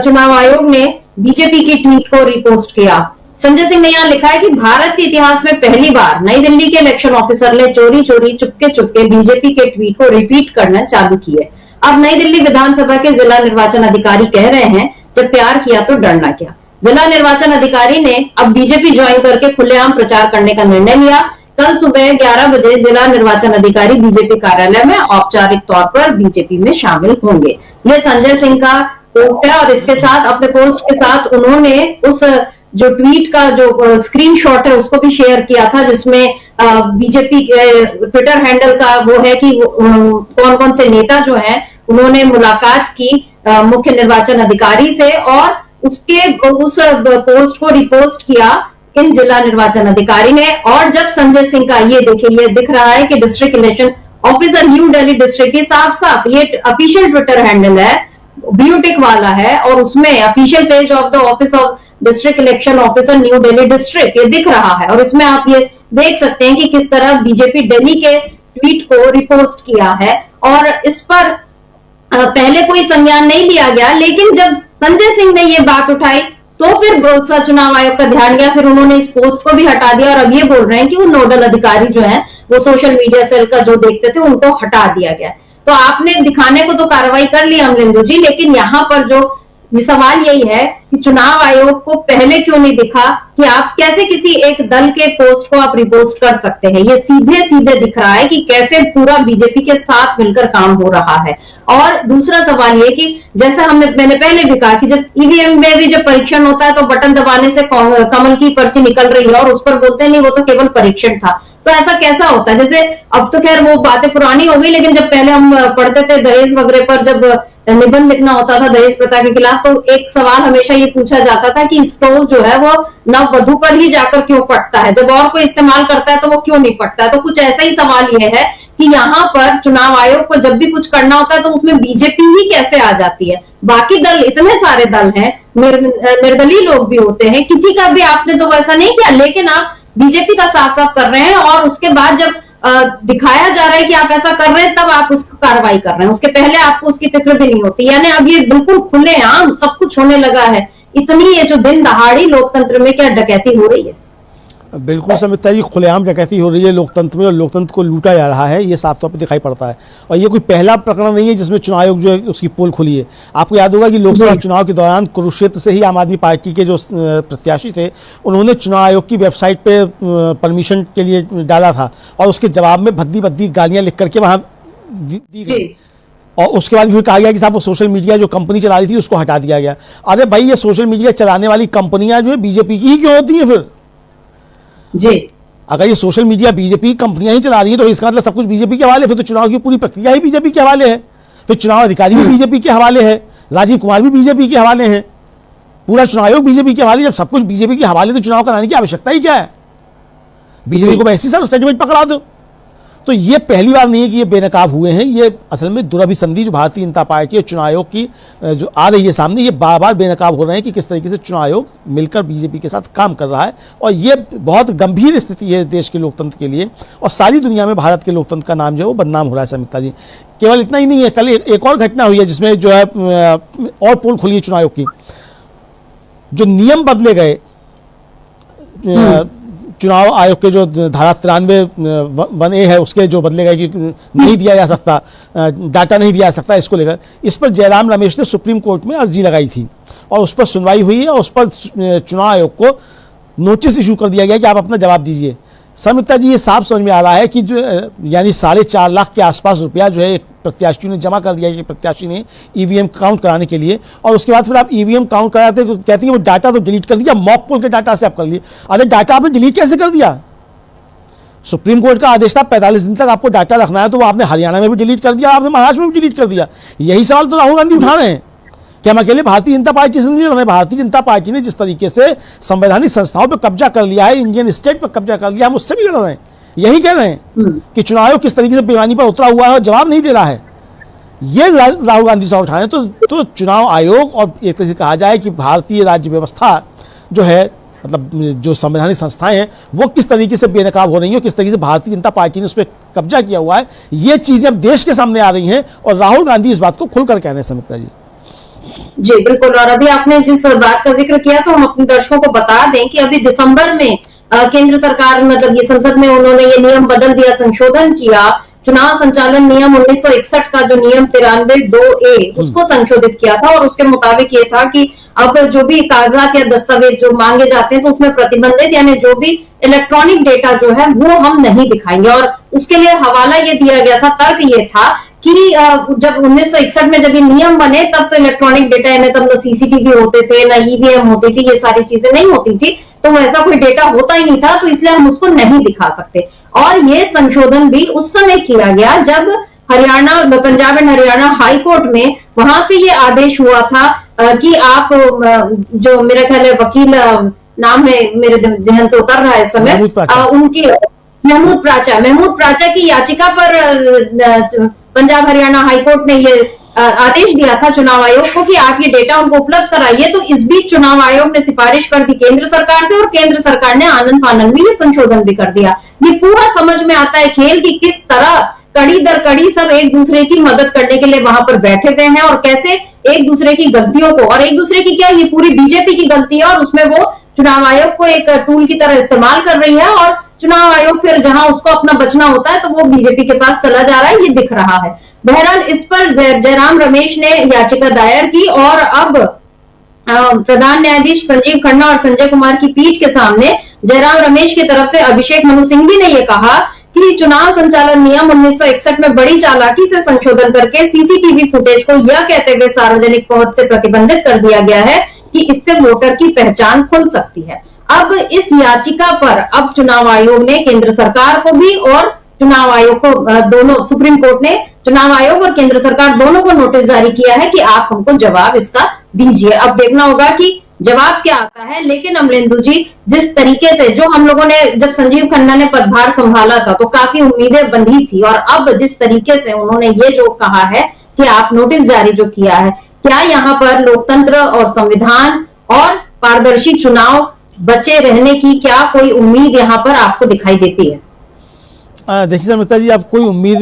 चुनाव आयोग ने बीजेपी की ट्वीट को रिपोस्ट किया। संजय सिंह ने यहां लिखा है कि भारत के इतिहास में पहली बार नई दिल्ली के इलेक्शन ऑफिसर ने चोरी चोरी चुपके चुपके बीजेपी के ट्वीट को रिपीट करना चालू किए। अब नई दिल्ली विधानसभा के जिला निर्वाचन अधिकारी कह रहे हैं, जब प्यार किया तो डरना क्या। जिला निर्वाचन अधिकारी ने अब बीजेपी ज्वाइन करके खुलेआम प्रचार करने का निर्णय लिया। कल सुबह 11 बजे जिला निर्वाचन अधिकारी बीजेपी कार्यालय में औपचारिक तौर पर बीजेपी में शामिल होंगे। ये संजय सिंह का पोस्ट है और इसके साथ अपने पोस्ट के साथ उन्होंने उस जो ट्वीट का जो स्क्रीनशॉट है उसको भी शेयर किया था, जिसमें बीजेपी ट्विटर हैंडल का वो है कि कौन कौन से नेता जो हैं उन्होंने मुलाकात की मुख्य निर्वाचन अधिकारी से और उसके उस पोस्ट को रिपोस्ट किया इन जिला निर्वाचन अधिकारी ने। और जब संजय सिंह का ये देखिए, ये दिख रहा है कि district election officer new Delhi district, ये साफ साफ ये ऑफिशियल ट्विटर हैंडल है, ब्लू टिक वाला है, और उसमें official page of the office of district election officer new Delhi district ये दिख रहा है। और इसमें आप ये देख सकते हैं कि किस तरह बीजेपी दिल्ली के ट्वीट को रिपोस्ट किया है, और इस पर पहले कोई संज्ञान नहीं लिया गया, लेकिन जब संजय सिंह ने ये बात उठाई तो फिर चुनाव आयोग का ध्यान गया, फिर उन्होंने इस पोस्ट को भी हटा दिया, और अब ये बोल रहे हैं कि वो नोडल अधिकारी जो हैं वो सोशल मीडिया सेल का जो देखते थे उनको हटा दिया गया। तो आपने दिखाने को तो कार्रवाई कर ली अमरिंदु जी, लेकिन यहां पर जो सवाल यही है कि चुनाव आयोग को पहले क्यों नहीं दिखा कि आप कैसे किसी एक दल के पोस्ट को आप रिपोस्ट कर सकते हैं। ये सीधे सीधे दिख रहा है कि कैसे पूरा बीजेपी के साथ मिलकर काम हो रहा है। और दूसरा सवाल ये कि जैसा मैंने पहले भी कहा कि जब ईवीएम में भी जब परीक्षण होता है तो बटन दबाने से कमल की पर्ची निकल रही है और उस पर बोलते नहीं वो तो केवल परीक्षण था। तो ऐसा कैसा होता है? जैसे अब तो खैर वो बातें पुरानी हो गई, लेकिन जब पहले हम पढ़ते थे दहेज वगैरह पर, जब निबंध लिखना होता था दहेज प्रथा के खिलाफ, तो एक सवाल हमेशा ये पूछा जाता था कि स्टोव जो है वो नववधु पर ही जाकर क्यों फटता है, जब और कोई इस्तेमाल करता है तो वो क्यों नहीं फटता है। तो कुछ ऐसा ही सवाल ये है कि यहाँ पर चुनाव आयोग को जब भी कुछ करना होता है तो उसमें बीजेपी ही कैसे आ जाती है। बाकी दल, इतने सारे दल हैं, निर्दलीय लोग भी होते हैं, किसी का भी आपने तो वैसा नहीं किया, लेकिन आप बीजेपी का साफ साफ कर रहे हैं, और उसके बाद जब दिखाया जा रहा है कि आप ऐसा कर रहे हैं तब आप उसको कार्रवाई कर रहे हैं, उसके पहले आपको उसकी फिक्र भी नहीं होती। यानी अब ये बिल्कुल खुलेआम सब कुछ होने लगा है। इतनी ये जो दिन दहाड़ी लोकतंत्र में क्या डकैती हो रही है। बिल्कुल समिता जी, खुलेआम डकैती हो रही है लोकतंत्र में, और लोकतंत्र को लूटा जा रहा है, ये साफ तौर पर दिखाई पड़ता है। और ये कोई पहला प्रकरण नहीं है जिसमें चुनाव आयोग जो है उसकी पोल खुली है। आपको याद होगा कि लोकसभा चुनाव के दौरान कुरुक्षेत्र से ही आम आदमी पार्टी के जो प्रत्याशी थे उन्होंने चुनाव आयोग की वेबसाइट पे परमिशन के लिए डाला था, और उसके जवाब में भद्दी भद्दी गालियां लिख करके वहां दी गई, और उसके बाद फिर कहा गया कि साहब वो सोशल मीडिया जो कंपनी चला रही थी उसको हटा दिया गया। अरे भाई, ये सोशल मीडिया चलाने वाली कंपनियां जो है बीजेपी की ही क्यों होती है फिर जी? अगर ये सोशल मीडिया बीजेपी कंपनियां ही चला रही है तो इसका मतलब सब कुछ बीजेपी के हवाले, फिर तो चुनाव की पूरी प्रक्रिया ही बीजेपी के हवाले है, फिर चुनाव अधिकारी भी बीजेपी के हवाले है, राजीव कुमार भी बीजेपी के हवाले हैं, पूरा चुनाव आयोग बीजेपी के हवाले। जब सब कुछ बीजेपी के हवाले तो चुनाव कराने की आवश्यकता ही क्या है? बीजेपी को ऐसी सर सेंटिमेंट पकड़ा दो। तो ये पहली बार नहीं है कि ये बेनकाब हुए हैं, ये असल में दुरभिसंधि जो भारतीय जनता पार्टी और चुनाव आयोग की जो आ रही है सामने, ये बार बार बेनकाब हो रहे हैं कि किस तरीके से चुनाव आयोग मिलकर बीजेपी के साथ काम कर रहा है। और ये बहुत गंभीर स्थिति है देश के लोकतंत्र के लिए, और सारी दुनिया में भारत के लोकतंत्र का नाम जो है वो बदनाम हो रहा है। समिता जी, केवल इतना ही नहीं है, कल एक और घटना हुई है जिसमें जो है और पोल खुली है चुनाव आयोग की। जो नियम बदले गए चुनाव आयोग के, जो धारा 93(1)(a) है उसके जो बदले गए कि नहीं दिया जा सकता, डाटा नहीं दिया जा सकता, इसको लेकर इस पर जयराम रमेश ने सुप्रीम कोर्ट में अर्जी लगाई थी, और उस पर सुनवाई हुई है, और उस पर चुनाव आयोग को नोटिस इशू कर दिया गया कि आप अपना जवाब दीजिए। समिता जी, ये साफ समझ में आ रहा है कि जो यानी 4.5 लाख के आसपास रुपया जो है प्रत्याशियों ने जमा कर दिया है, प्रत्याशी ने ईवीएम काउंट कराने के लिए, और उसके बाद फिर आप ईवीएम काउंट कराते तो कहती है वो डाटा तो डिलीट कर दिया, मॉक पोल के डाटा से आप कर लिए। अरे डाटा आपने डिलीट कैसे कर दिया? सुप्रीम कोर्ट का आदेश था 45 दिन तक आपको डाटा रखना है, तो वो आपने हरियाणा में भी डिलीट कर दिया, आपने महाराष्ट्र में भी डिलीट कर दिया। यही सवाल तो राहुल गांधी उठा रहे हैं कि हम अकेले भारतीय जनता पार्टी से नहीं लड़ रहे। भारतीय जनता पार्टी ने जिस तरीके से संवैधानिक संस्थाओं पर कब्जा कर लिया है, इंडियन स्टेट पर कब्जा कर लिया, हम उससे भी लड़ रहे हैं। यही कह रहे हैं कि चुनाव आयोग किस तरीके से बेईमानी पर उतरा हुआ है और जवाब नहीं दे रहा है। ये राहुल गांधी साहब उठाए तो चुनाव आयोग, और एक तरह से कहा जाए कि भारतीय राज्य व्यवस्था जो है, मतलब जो संवैधानिक संस्थाएं हैं, वो किस तरीके से बेनकाब हो रही है, किस तरीके से भारतीय जनता पार्टी ने उस पर कब्जा किया हुआ है, ये चीजें अब देश के सामने आ रही हैं, और राहुल गांधी इस बात को खुलकर कह रहे हैं। समिता जी जी बिल्कुल, और अभी आपने जिस बात का जिक्र किया तो हम अपने दर्शकों को बता दें कि अभी दिसंबर में केंद्र सरकार, मतलब ये संसद में उन्होंने ये नियम बदल दिया, संशोधन किया। चुनाव संचालन नियम 1961 का जो नियम 93(2)(a) उसको संशोधित किया था, और उसके मुताबिक ये था कि अब जो भी कागजात या दस्तावेज जो मांगे जाते हैं तो उसमें प्रतिबंधित, यानी जो भी इलेक्ट्रॉनिक डेटा जो है वो हम नहीं दिखाएंगे। और उसके लिए हवाला ये दिया गया था, तर्क ये था कि जब 1961 में जब ये नियम बने तब तो इलेक्ट्रॉनिक डेटा, यानी तब न सीसीटीवी होते थे, न ईवीएम होती थी, ये सारी चीजें नहीं होती थी, तो वैसा कोई डेटा होता ही नहीं था, तो इसलिए हम उसको नहीं दिखा सकते। और ये संशोधन भी उस समय किया गया जब Haryana, Punjab and Haryana high court में वहां से ये आदेश हुआ था कि आप जो मेरा ख्याल है वकील नाम है मेरे जहन से उतर रहा है इस समय, उनकी महमूद प्राचा की याचिका पर पंजाब हरियाणा हाईकोर्ट ने ये आदेश दिया था चुनाव आयोग को कि आप ये डेटा उनको उपलब्ध कराइए। तो इस बीच चुनाव आयोग ने सिफारिश कर दी केंद्र सरकार से और केंद्र सरकार ने आनंद फानन में ये संशोधन भी कर दिया। ये पूरा समझ में आता है खेल कि किस तरह कड़ी दर कड़ी सब एक दूसरे की मदद करने के लिए वहां पर बैठे हुए हैं और कैसे एक दूसरे की गलतियों को, और एक दूसरे की क्या, ये पूरी बीजेपी की गलती है और उसमें वो चुनाव आयोग को एक टूल की तरह इस्तेमाल कर रही है और चुनाव आयोग फिर जहां उसको अपना बचना होता है तो वो बीजेपी के पास चला जा रहा है, ये दिख रहा है। बहरहाल इस पर जयराम रमेश ने याचिका दायर की और अब प्रधान न्यायाधीश संजीव खन्ना और संजय कुमार की पीठ के सामने जयराम रमेश की तरफ से अभिषेक मनु सिंघवी ने यह कहा कि चुनाव संचालन नियम 1961 में बड़ी चालाकी से संशोधन करके सीसीटीवी फुटेज को यह कहते हुए सार्वजनिक पहुंच से प्रतिबंधित कर दिया गया है कि इससे वोटर की पहचान खुल सकती है। अब इस याचिका पर अब चुनाव आयोग ने केंद्र सरकार को भी और चुनाव आयोग को दोनों, सुप्रीम कोर्ट ने चुनाव आयोग और केंद्र सरकार दोनों को नोटिस जारी किया है कि आप हमको जवाब इसका दीजिए। अब देखना होगा कि जवाब क्या आता है। लेकिन अमलेंदु जी, जिस तरीके से जो हम लोगों ने जब संजीव खन्ना ने पदभार संभाला था तो काफी उम्मीदें बंधी थी और अब जिस तरीके से उन्होंने ये जो कहा है कि आप नोटिस जारी जो किया है, क्या यहाँ पर लोकतंत्र और संविधान और पारदर्शी चुनाव बचे रहने की क्या कोई उम्मीद यहाँ पर आपको दिखाई देती है? देखिए समिता जी, अब कोई उम्मीद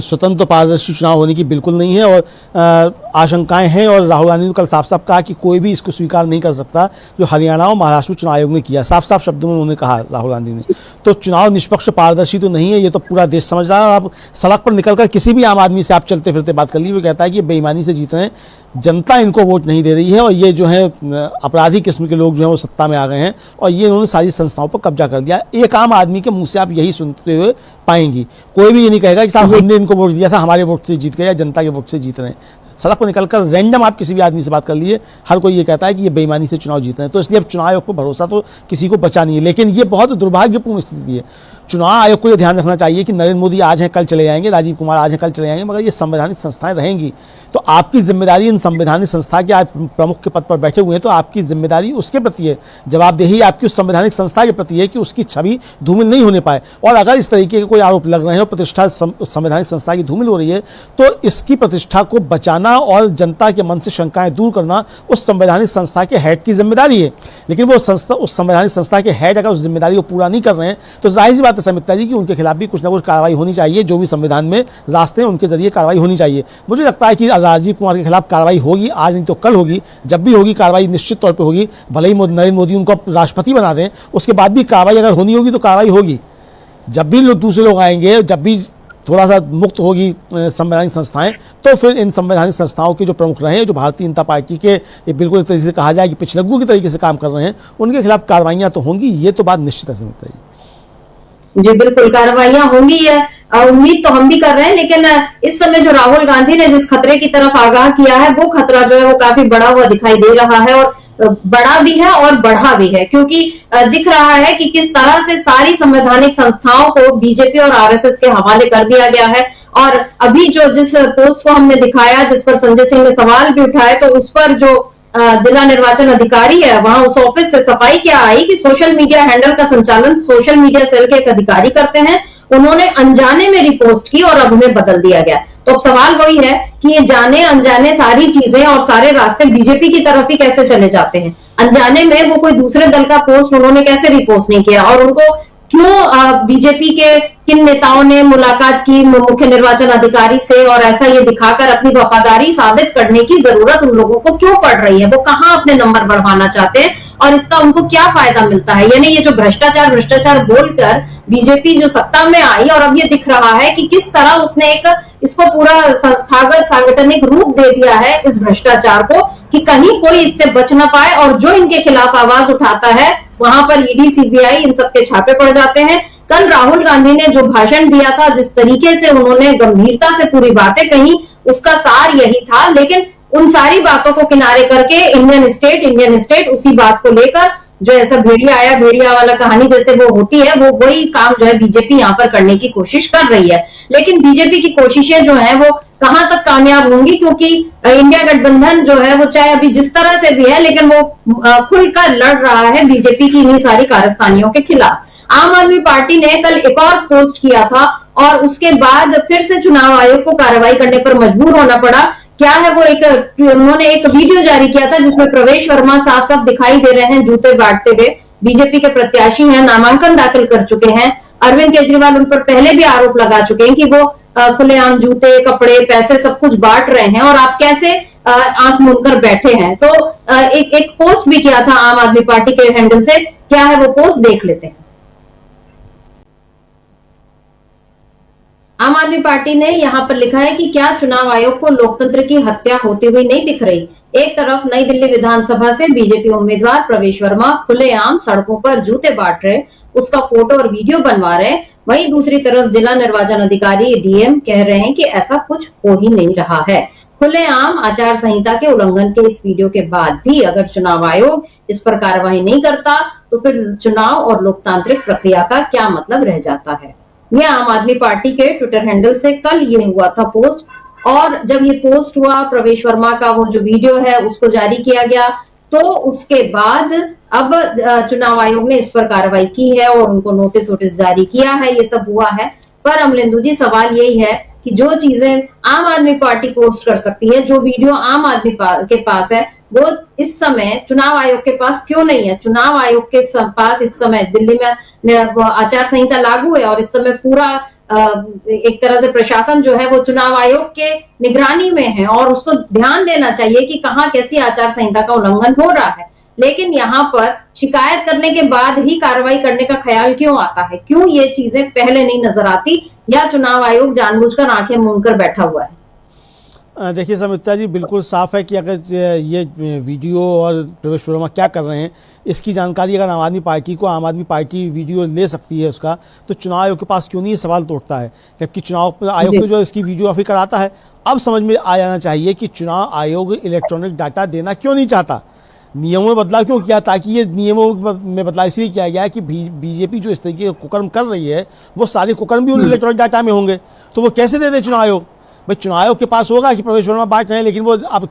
स्वतंत्र पारदर्शी चुनाव होने की बिल्कुल नहीं है और आशंकाएं हैं और राहुल गांधी ने कल साफ साफ कहा कि कोई भी इसको स्वीकार नहीं कर सकता जो हरियाणा और महाराष्ट्र चुनाव आयोग ने किया। साफ साफ शब्दों में उन्होंने कहा राहुल गांधी ने। तो चुनाव निष्पक्ष पारदर्शी तो नहीं है, ये तो पूरा देश समझ रहा है। आप सड़क पर निकलकर किसी भी आम आदमी से आप चलते फिरते बात कर लीजिए, वो कहता है कि बेईमानी से जीत रहे हैं, जनता इनको वोट नहीं दे रही है और ये जो है अपराधी किस्म के लोग जो है वो सत्ता में आ गए हैं और ये इन्होंने सारी संस्थाओं पर कब्जा कर दिया। एक आम आदमी के मुंह से आप यही सुनते हुए पाएंगी। कोई भी ये नहीं कहेगा कि साहब हमने इनको वोट दिया था, हमारे वोट से जीत गए या जनता के वोट से जीत रहे हैं। सड़क पर निकलकर रैंडम आप किसी भी आदमी से बात कर लिए, हर कोई ये कहता है कि ये बेईमानी से चुनाव जीत रहे हैं। तो इसलिए अब चुनाव आयोग पर भरोसा तो किसी को बचा नहीं है। लेकिन ये बहुत दुर्भाग्यपूर्ण स्थिति है। चुनाव आयोग को ये ध्यान रखना चाहिए कि नरेंद्र मोदी आज हैं कल चले जाएंगे, राजीव कुमार आज हैं कल चले जाएंगे, मगर ये संवैधानिक संस्थाएं रहेंगी। तो आपकी जिम्मेदारी इन संवैधानिक संस्था के आज प्रमुख के पद पर बैठे हुए हैं, तो आपकी जिम्मेदारी उसके प्रति है, जवाबदेही आपकी उस संवैधानिक संस्था के प्रति है कि उसकी छवि धूमिल नहीं होने पाए। और अगर इस तरीके के कोई आरोप लग रहे हैं और प्रतिष्ठा संवैधानिक संस्था की धूमिल हो रही है तो इसकी प्रतिष्ठा को बचाना और जनता के मन से शंकाएं दूर करना उस संवैधानिक संस्था के हेड की जिम्मेदारी है। लेकिन वो संस्था, उस संवैधानिक संस्था के हेड अगर उस जिम्मेदारी को पूरा नहीं कर रहे हैं तो जाहिर सी बात है समिता जी कि उनके खिलाफ भी कुछ ना कुछ कार्रवाई होनी चाहिए। जो भी संविधान में रास्ते हैं उनके जरिए कार्रवाई होनी चाहिए। मुझे लगता है कि राजीव कुमार के खिलाफ कार्रवाई होगी, आज नहीं तो कल होगी। जब भी होगी कार्रवाई निश्चित तौर पे होगी, भले ही नरेंद्र मोदी उनको राष्ट्रपति बना दें, उसके बाद भी कार्रवाई अगर होनी होगी तो कार्रवाई होगी। जब भी दूसरे लोग आएंगे, जब भी थोड़ा सा मुक्त होगी संवैधानिक संस्थाएं, तो फिर इन संवैधानिक संस्थाओं के जो प्रमुख रहे, जो भारतीय जनता पार्टी के बिल्कुल एक तरीके से कहा जाए कि पिछलग्गू के तरीके से काम कर रहे हैं, उनके खिलाफ कार्रवाइयां तो होंगी। ये तो बात निश्चित है समिता जी। जी बिल्कुल, कार्रवाइयां होंगी, उम्मीद तो हम भी कर रहे हैं। लेकिन इस समय जो राहुल गांधी ने जिस खतरे की तरफ आगाह किया है, वो खतरा जो है वो काफी बड़ा हुआ दिखाई दे रहा है और बड़ा भी है और बढ़ा भी है, क्योंकि दिख रहा है कि किस तरह से सारी संवैधानिक संस्थाओं को बीजेपी और आरएसएस के हवाले कर दिया गया है। और अभी जो जिस पोस्ट को हमने दिखाया, जिस पर संजय सिंह ने सवाल भी उठाए, तो उस पर जो जिला निर्वाचन अधिकारी है, वहां उस ऑफिस से सफाई क्या आई कि सोशल मीडिया हैंडल का संचालन सोशल मीडिया सेल के एक अधिकारी करते हैं। उन्होंने अनजाने में रिपोस्ट की और अब उन्हें बदल दिया गया। तो अब सवाल वही है कि ये जाने अनजाने सारी चीजें और सारे रास्ते बीजेपी की तरफ ही कैसे चले जाते हैं। अनजाने में वो कोई दूसरे दल का पोस्ट उन्होंने कैसे रिपोस्ट नहीं किया और उनको क्यों बीजेपी के किन नेताओं ने मुलाकात की मुख्य निर्वाचन अधिकारी से और ऐसा ये दिखाकर अपनी वफादारी साबित करने की जरूरत उन लोगों को क्यों पड़ रही है, वो कहां अपने नंबर बढ़वाना चाहते हैं और इसका उनको क्या फायदा मिलता है। यानी ये जो भ्रष्टाचार बोलकर बीजेपी जो सत्ता में आई और अब ये दिख रहा है कि किस तरह उसने इसको पूरा संस्थागत सांगठनिक रूप दे दिया है इस भ्रष्टाचार को, कि कहीं कोई इससे बच ना पाए और जो इनके खिलाफ आवाज उठाता है वहां पर ईडी सीबीआई इन सबके छापे पड़ जाते हैं। कल राहुल गांधी ने जो भाषण दिया था, जिस तरीके से उन्होंने गंभीरता से पूरी बातें कही, उसका सार यही था। लेकिन उन सारी बातों को किनारे करके इंडियन स्टेट उसी बात को लेकर जो ऐसा भेड़िया वाला कहानी जैसे वो होती है, वो वही काम जो है बीजेपी यहाँ पर करने की कोशिश कर रही है। लेकिन बीजेपी की कोशिशें जो है वो कहां तक कामयाब होंगी, क्योंकि इंडिया गठबंधन जो है वो चाहे अभी जिस तरह से भी है, लेकिन वो खुलकर लड़ रहा है बीजेपी की इन्हीं सारी कारस्तानियों के खिलाफ। आम आदमी पार्टी ने कल एक और पोस्ट किया था और उसके बाद फिर से चुनाव आयोग को कार्रवाई करने पर मजबूर होना पड़ा। क्या है वो, उन्होंने एक वीडियो जारी किया था जिसमें प्रवेश वर्मा साफ साफ दिखाई दे रहे हैं जूते बांटते हुए। बीजेपी के प्रत्याशी हैं, नामांकन दाखिल कर चुके हैं। अरविंद केजरीवाल उन पर पहले भी आरोप लगा चुके हैं कि वो खुलेआम जूते, कपड़े, पैसे सब कुछ बांट रहे हैं और आप कैसे आंख मूंदकर बैठे हैं। तो एक पोस्ट भी किया था आम आदमी पार्टी के हैंडल से। क्या है वो पोस्ट, देख लेते हैं। आम आदमी पार्टी ने यहां पर लिखा है कि क्या चुनाव आयोग को लोकतंत्र की हत्या होती हुई नहीं दिख रही। एक तरफ नई दिल्ली विधानसभा से बीजेपी उम्मीदवार प्रवेश वर्मा खुलेआम सड़कों पर जूते बांट रहे, उसका फोटो और वीडियो बनवा रहे, वहीं दूसरी तरफ जिला निर्वाचन अधिकारी डीएम कह रहे हैं कि ऐसा कुछ हो ही नहीं रहा है। खुलेआम आचार संहिता के उल्लंघन के इस वीडियो के बाद भी अगर चुनाव आयोग इस पर कार्रवाई नहीं करता तो फिर चुनाव और लोकतांत्रिक प्रक्रिया का क्या मतलब रह जाता है। यह आम आदमी पार्टी के ट्विटर हैंडल से कल ये हुआ था पोस्ट, और जब ये पोस्ट हुआ, प्रवेश वर्मा का वो जो वीडियो है उसको जारी किया गया, तो उसके बाद अब चुनाव आयोग ने इस पर कार्रवाई की है और उनको नोटिस जारी किया है। ये सब हुआ है, पर अमलेंदु जी सवाल यही है कि जो चीजें आम आदमी पार्टी पोस्ट कर सकती है, जो वीडियो आम आदमी के पास है, वो इस समय चुनाव आयोग के पास क्यों नहीं है। चुनाव आयोग के पास इस समय दिल्ली में आचार संहिता लागू है और इस समय पूरा एक तरह से प्रशासन जो है वो चुनाव आयोग के निगरानी में है और उसको ध्यान देना चाहिए कि कहां कैसी आचार संहिता का उल्लंघन हो रहा है। लेकिन यहाँ पर शिकायत करने के बाद ही कार्रवाई करने का ख्याल क्यों आता है, क्यों ये चीजें पहले नहीं नजर आती, या चुनाव आयोग जानबूझकर आंखें मूंदकर बैठा हुआ है। देखिए समिता जी, बिल्कुल साफ है कि अगर ये वीडियो और प्रवेश वर्मा क्या कर रहे हैं इसकी जानकारी अगर आम आदमी पार्टी को, आम आदमी पार्टी वीडियो ले सकती है उसका, तो चुनाव आयोग के पास क्यों नहीं सवाल तो उठता है। जबकि चुनाव आयोग को जो इसकी वीडियोग्राफी कराता है, अब समझ में आ जाना चाहिए कि चुनाव आयोग इलेक्ट्रॉनिक डाटा देना क्यों नहीं चाहता। नियमों में बदलाव क्यों किया, ताकि ये नियमों में बदलाव इसलिए किया गया है कि बीजेपी जो इस तरीके के कुकर्म कर रही है वो सारे कुकर्म भी उन इलेक्ट्रॉनिक डाटा में होंगे, तो वो कैसे दे दे चुनाव आयोग। भाई चुनाव आयोग के पास होगा कि प्रवेश वर्मा बांट रहे हैं, लेकिन वो अब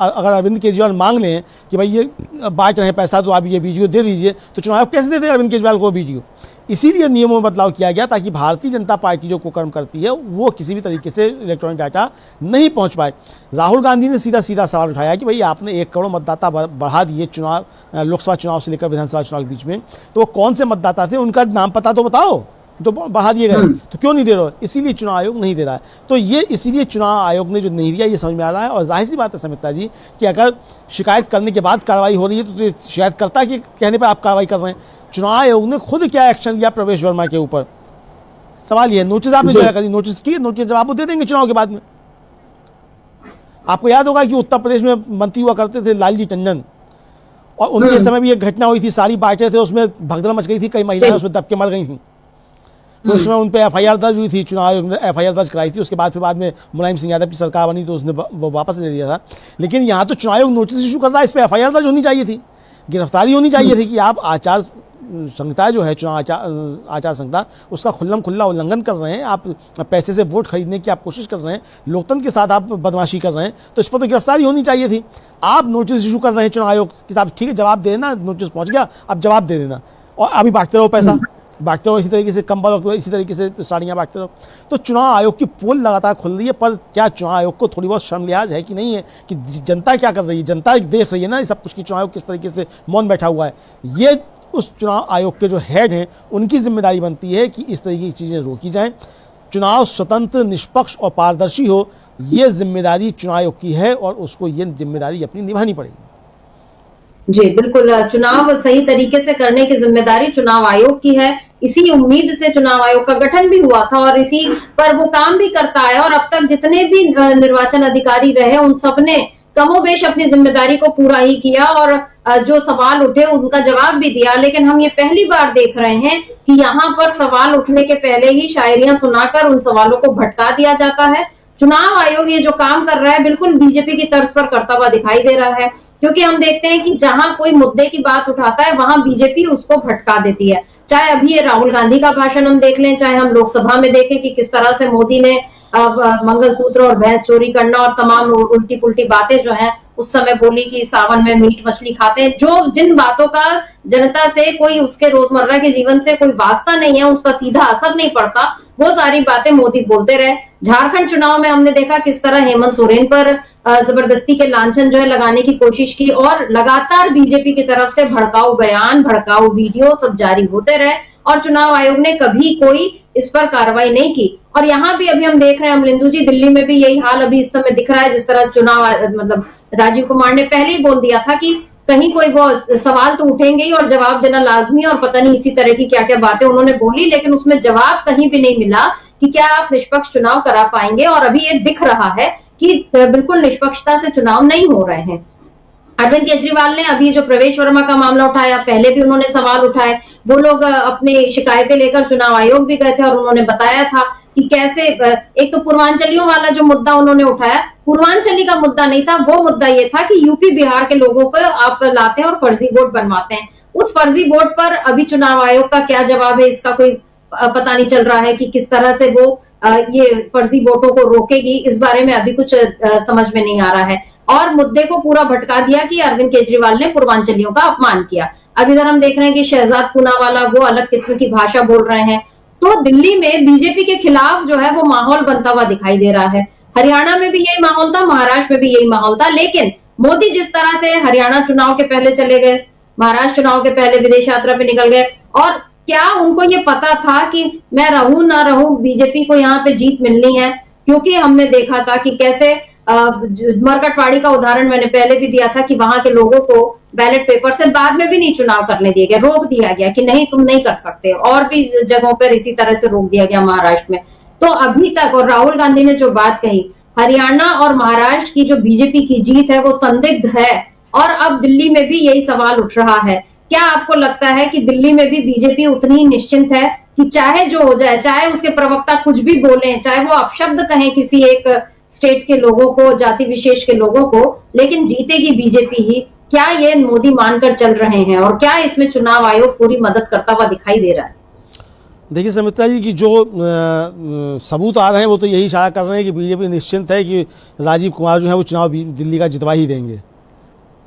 अगर अरविंद केजरीवाल मांग लें कि भाई ये बांट रहे हैं पैसा तो आप ये वीडियो दे दीजिए, तो चुनाव आयोग कैसे दे देगा अरविंद केजरीवाल को वीडियो। इसीलिए नियमों में बदलाव किया गया ताकि भारतीय जनता पार्टी जो कुकर्म करती है वो किसी भी तरीके से इलेक्ट्रॉनिक डाटा नहीं पहुंच पाए। राहुल गांधी ने सीधा सीधा सवाल उठाया कि भाई आपने 1 करोड़ मतदाता बढ़ा दिए चुनाव, लोकसभा चुनाव से लेकर विधानसभा चुनाव के बीच में, तो कौन से मतदाता थे, उनका नाम पता तो बताओ, तो बढ़ा दिए गए, तो क्यों नहीं दे रहे हो। इसीलिए चुनाव आयोग नहीं दे रहा है। तो ये इसीलिए चुनाव आयोग ने जो नहीं दिया ये समझ में आ रहा है। और जाहिर सी बात है समिता जी कि अगर शिकायत करने के बाद कार्रवाई हो रही है तो शिकायतकर्ता के कहने पर आप कार्रवाई कर रहे हैं। चुनाव आयोग ने खुद क्या एक्शन लिया प्रवेश वर्मा के ऊपर, सवाल ये, नोटिस आपने जारी कर दी, नोटिस की, नोटिस जवाब दे देंगे चुनाव के बाद में। आपको याद होगा कि उत्तर प्रदेश में मंत्री हुआ करते थे लालजी टंडन, और उनके समय भी एक घटना हुई थी, साड़ी बांटे थे, उसमें भगदड़ मच गई थी, कई महिलाएं उसमें दबके मर गई थी। तो उसमें उन पर एफआईआर दर्ज हुई थी, चुनाव आयोग ने एफआईआर दर्ज कराई थी। उसके बाद में मुलायम सिंह यादव की सरकार बनी तो उसने वो वापस ले लिया था। लेकिन यहाँ तो चुनाव आयोग नोटिस इशू कर रहा है, इस पर एफआईआर दर्ज होनी चाहिए थी, गिरफ्तारी होनी चाहिए थी कि आप आचार संहिता जो है, चुनाव आचार संहिता, उसका खुल्ला उल्लंघन कर रहे हैं, आप पैसे से वोट खरीदने की आप कोशिश कर रहे हैं, लोकतंत्र के साथ आप बदमाशी कर रहे हैं, तो इस पर तो गिरफ्तारी होनी चाहिए थी। आप नोटिस इशू कर रहे हैं चुनाव आयोग के साथ, ठीक है जवाब दे देना, नोटिस पहुंच गया, अब जवाब दे देना, और अभी बांटते रहो पैसा, बांटते रहो इसी तरीके से कंबल और इसी तरीके से साड़ियाँ बांटते रहो। तो चुनाव आयोग की पोल लगातार खुल रही है, पर क्या चुनाव आयोग को थोड़ी बहुत शर्म लिहाज है कि नहीं है कि जनता क्या कर रही है, जनता देख रही है ना सब कुछ कि चुनाव आयोग किस तरीके से मौन बैठा हुआ है। ये उस चुनाव आयोग के जो हेड हैं उनकी जिम्मेदारी बनती है कि इस तरीके की चीज़ें रोकी जाएं, चुनाव स्वतंत्र, निष्पक्ष और पारदर्शी हो, ये जिम्मेदारी चुनाव आयोग की है और उसको ये जिम्मेदारी अपनी निभानी पड़ेगी। जी बिल्कुल, चुनाव सही तरीके से करने की जिम्मेदारी चुनाव आयोग की है। इसी उम्मीद से चुनाव आयोग का गठन भी हुआ था और इसी पर वो काम भी करता है, और अब तक जितने भी निर्वाचन अधिकारी रहे उन सबने कमोबेश अपनी जिम्मेदारी को पूरा ही किया और जो सवाल उठे उनका जवाब भी दिया। लेकिन हम ये पहली बार देख रहे हैं कि यहाँ पर सवाल उठने के पहले ही शायरियां सुनाकर उन सवालों को भटका दिया जाता है। चुनाव आयोग ये जो काम कर रहा है बिल्कुल बीजेपी की तर्ज पर करता हुआ दिखाई दे रहा है। क्योंकि हम देखते हैं कि जहां कोई मुद्दे की बात उठाता है वहां बीजेपी उसको भटका देती है। चाहे अभी ये राहुल गांधी का भाषण हम देख लें, चाहे हम लोकसभा में देखें कि किस तरह से मोदी ने मंगलसूत्र और भैंस चोरी करना और तमाम उल्टी पुल्टी बातें जो हैं उस समय बोली कि सावन में मीट मछली खाते हैं, जो जिन बातों का जनता से कोई उसके रोजमर्रा के जीवन से कोई वास्ता नहीं है, उसका सीधा असर नहीं पड़ता, वो सारी बातें मोदी बोलते रहे। झारखंड चुनाव में हमने देखा किस तरह हेमंत सोरेन पर जबरदस्ती के लांछन जो है लगाने की कोशिश की और लगातार बीजेपी की तरफ से भड़काऊ बयान, भड़काऊ वीडियो सब जारी होते रहे और चुनाव आयोग ने कभी कोई इस पर कार्रवाई नहीं की। और यहाँ भी अभी हम देख रहे हैं अमलिंदु जी, दिल्ली में भी यही हाल अभी इस समय दिख रहा है। जिस तरह चुनाव मतलब राजीव कुमार ने पहले ही बोल दिया था कि कहीं कोई वो सवाल तो उठेंगे ही और जवाब देना लाजमी, और पता नहीं इसी तरह की क्या क्या बातें उन्होंने बोली, लेकिन उसमें जवाब कहीं भी नहीं मिला कि क्या आप निष्पक्ष चुनाव करा पाएंगे। और अभी ये दिख रहा है कि बिल्कुल निष्पक्षता से चुनाव नहीं हो रहे हैं। अरविंद केजरीवाल ने अभी जो प्रवेश वर्मा का मामला उठाया, पहले भी उन्होंने सवाल उठाए, वो लोग अपनी शिकायतें लेकर चुनाव आयोग भी गए थे और उन्होंने बताया था कि कैसे एक तो पूर्वांचलियों वाला जो मुद्दा उन्होंने उठाया, पूर्वांचली का मुद्दा नहीं था, वो मुद्दा ये था कि यूपी बिहार के लोगों को आप लाते हैं और फर्जी वोट बनवाते हैं। उस फर्जी वोट पर अभी चुनाव आयोग का क्या जवाब है, इसका कोई पता नहीं चल रहा है कि किस तरह से वो ये फर्जी वोटों को रोकेगी, इस बारे में अभी कुछ समझ में नहीं आ रहा है। और मुद्दे को पूरा भटका दिया कि अरविंद केजरीवाल ने पूर्वांचलियों का अपमान किया। अब इधर हम देख रहे हैं कि शहजाद पूनावाला वो अलग किस्म की भाषा बोल रहे हैं। तो दिल्ली में बीजेपी के खिलाफ जो है वो माहौल बनता हुआ दिखाई दे रहा है। हरियाणा में भी यही माहौल था, महाराष्ट्र में भी यही माहौल था, लेकिन मोदी जिस तरह से हरियाणा चुनाव के पहले चले गए, महाराष्ट्र चुनाव के पहले विदेश यात्रा पे निकल गए, और क्या उनको ये पता था कि मैं रहूं ना रहूं बीजेपी को यहाँ पे जीत मिलनी है? क्योंकि हमने देखा था कि कैसे मरकटवाड़ी का उदाहरण मैंने पहले भी दिया था कि वहां के लोगों को बैलेट पेपर से बाद में भी नहीं चुनाव करने दिए गए, रोक दिया गया कि नहीं तुम नहीं कर सकते, और भी जगहों पर इसी तरह से रोक दिया गया महाराष्ट्र में। तो अभी तक, और राहुल गांधी ने जो बात कही, हरियाणा और महाराष्ट्र की जो बीजेपी की जीत है वो संदिग्ध है, और अब दिल्ली में भी यही सवाल उठ रहा है। क्या आपको लगता है कि दिल्ली में भी बीजेपी उतनी निश्चिंत है कि चाहे जो हो जाए, चाहे उसके प्रवक्ता कुछ भी बोले, चाहे वो अपशब्द कहें किसी एक स्टेट के लोगों को, जाति विशेष के लोगों को, लेकिन जीतेगी बीजेपी ही? क्या ये मोदी मानकर चल रहे हैं, और क्या इसमें चुनाव आयोग पूरी मदद करता हुआ दिखाई दे रहा है? देखिए समिता जी की जो सबूत आ रहे हैं वो तो यही इशारा कर रहे हैं कि बीजेपी निश्चिंत है कि राजीव कुमार जो है वो चुनाव दिल्ली का जितवा ही देंगे।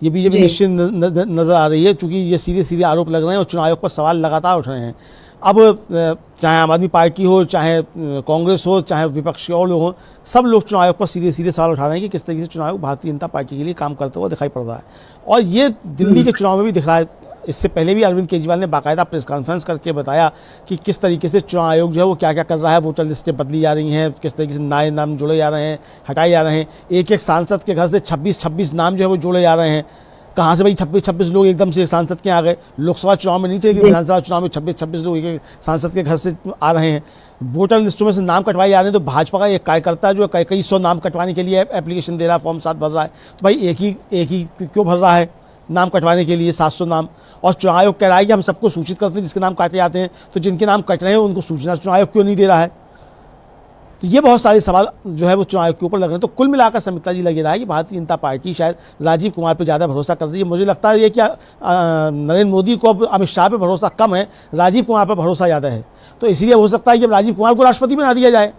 ये बीजेपी निश्चिंत नजर आ रही है, क्योंकि ये सीधे सीधे आरोप लग रहे हैं और चुनाव आयोग पर सवाल लगातार उठ रहे हैं। अब चाहे आम आदमी पार्टी हो, चाहे कांग्रेस हो, चाहे विपक्ष के और लोग हों, सब लोग चुनाव आयोग पर सीधे सीधे सवाल उठा रहे हैं कि किस तरीके से चुनाव आयोग भारतीय जनता पार्टी के लिए काम करते हुए दिखाई पड़ रहा है। और ये दिल्ली के चुनाव में भी दिख रहा है। इससे पहले भी अरविंद केजरीवाल ने बाकायदा प्रेस कॉन्फ्रेंस करके बताया कि किस तरीके से चुनाव आयोग जो है वो क्या क्या कर रहा है। वोटर लिस्टें बदली जा रही हैं, किस तरीके से नए नाम जोड़े जा रहे हैं, हटाए जा रहे हैं। एक एक सांसद के घर से 26-26 नाम जो है वो जोड़े जा रहे हैं। कहाँ से भाई 26-26 लोग एकदम से सांसद के आ गए? लोकसभा चुनाव में नहीं थे, लेकिन विधानसभा चुनाव में 26-26 लोग एक सांसद के घर से आ रहे हैं। वोटर लिस्टों में से नाम कटवाए जा रहे हैं। तो भाजपा का एक कार्यकर्ता जो है कई सौ नाम कटवाने के लिए एप्लीकेशन दे रहा है, फॉर्म 7 भर रहा है। तो भाई एक ही क्यों भर रहा है नाम कटवाने के लिए 700 नाम? और चुनाव आयोग कह रहा है कि हम सबको सूचित करते हैं जिसके नाम काटे जाते हैं, तो जिनके नाम कट रहे हैं उनको सूचना चुनाव आयोग क्यों नहीं दे रहा है? तो ये बहुत सारे सवाल जो है वो चुनाव आयोग के ऊपर लग रहे हैं। तो कुल मिलाकर समिता जी लगे रहा है कि भारतीय जनता पार्टी शायद राजीव कुमार पर ज़्यादा भरोसा कर रही है। मुझे लगता है ये कि नरेंद्र मोदी को अब अमित शाह पर भरोसा कम है, राजीव कुमार पर भरोसा ज़्यादा है। तो इसीलिए हो सकता है कि अब राजीव कुमार को राष्ट्रपति बना दिया जाए।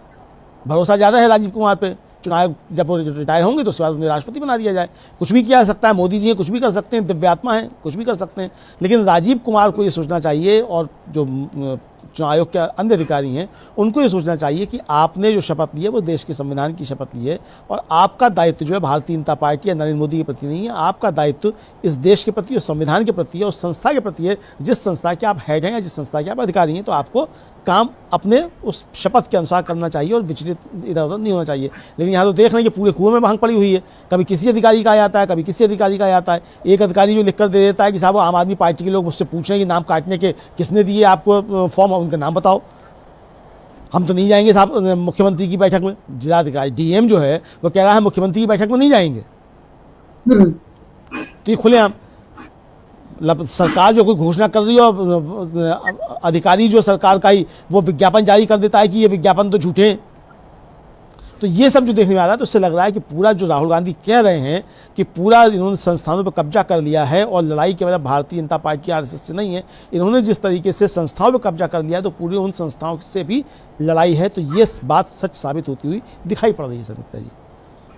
भरोसा ज़्यादा है राजीव कुमार पर। चुनाव जब वो रिटायर होंगे तो उसके बाद उन्हें राष्ट्रपति बना दिया जाए। कुछ भी किया जा सकता है, मोदी जी हैं, कुछ भी कर सकते हैं, दिव्यात्मा हैं, कुछ भी कर सकते हैं। लेकिन राजीव कुमार को ये सोचना चाहिए, और जो चुनाव आयोग के अन्य अधिकारी हैं उनको ये सोचना चाहिए कि आपने जो शपथ ली है वो देश के संविधान की शपथ ली है, और आपका दायित्व जो है भारतीय जनता पार्टी या नरेंद्र मोदी के प्रति नहीं है। आपका दायित्व इस देश के प्रति, उस संविधान के प्रति है, उस संस्था के प्रति है जिस संस्था के आप हेड हैं या जिस संस्था के आप अधिकारी हैं। तो आपको काम अपने उस शपथ के अनुसार करना चाहिए और विचलित इधर उधर नहीं होना चाहिए। लेकिन यहाँ तो देख रहे हैं कि पूरे कुएं में भांग पड़ी हुई है। कभी किसी अधिकारी का आ जाता है, कभी किसी अधिकारी का आ जाता है। एक अधिकारी जो लिख कर दे देता है कि साहब आम आदमी पार्टी के लोग मुझसे पूछ रहे हैं कि नाम काटने के किसने दिए आपको फॉर्म, उनका नाम बताओ, हम तो नहीं जाएंगे साहब मुख्यमंत्री की बैठक में। जिलाधिकारी डीएम जो है वो कह रहा है मुख्यमंत्री की बैठक में नहीं जाएंगे। तो ये खुलेआम सरकार जो कोई घोषणा कर रही है और अधिकारी जो सरकार का ही वो विज्ञापन जारी कर देता है कि ये विज्ञापन तो झूठे हैं। तो ये सब जो देखने में आ रहा है, तो उससे लग रहा है कि पूरा जो राहुल गांधी कह रहे हैं कि पूरा इन्होंने संस्थानों पर कब्जा कर लिया है और लड़ाई केवल भारतीय जनता पार्टी आरएसएस से नहीं है, इन्होंने जिस तरीके से संस्थाओं पर कब्जा कर लिया है तो पूरी उन संस्थाओं से भी लड़ाई है। तो ये बात सच साबित होती हुई दिखाई पड़ रही है संगीता जी।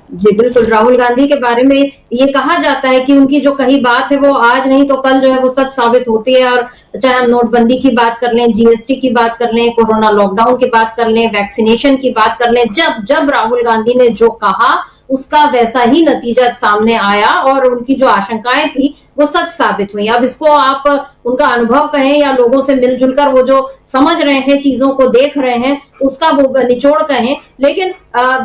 जी बिल्कुल, राहुल गांधी के बारे में ये कहा जाता है कि उनकी जो कही बात है वो आज नहीं तो कल जो है वो सच साबित होती है। और चाहे हम नोटबंदी की बात कर लें, जीएसटी की बात कर लें, कोरोना लॉकडाउन की बात कर लें, वैक्सीनेशन की बात कर लें, जब राहुल गांधी ने जो कहा उसका वैसा ही नतीजा सामने आया और उनकी जो आशंकाएं थी वो सच साबित हुई। अब इसको आप उनका अनुभव कहें या लोगों से मिलजुल कर वो जो समझ रहे हैं, चीजों को देख रहे हैं, उसका वो निचोड़ कहें, लेकिन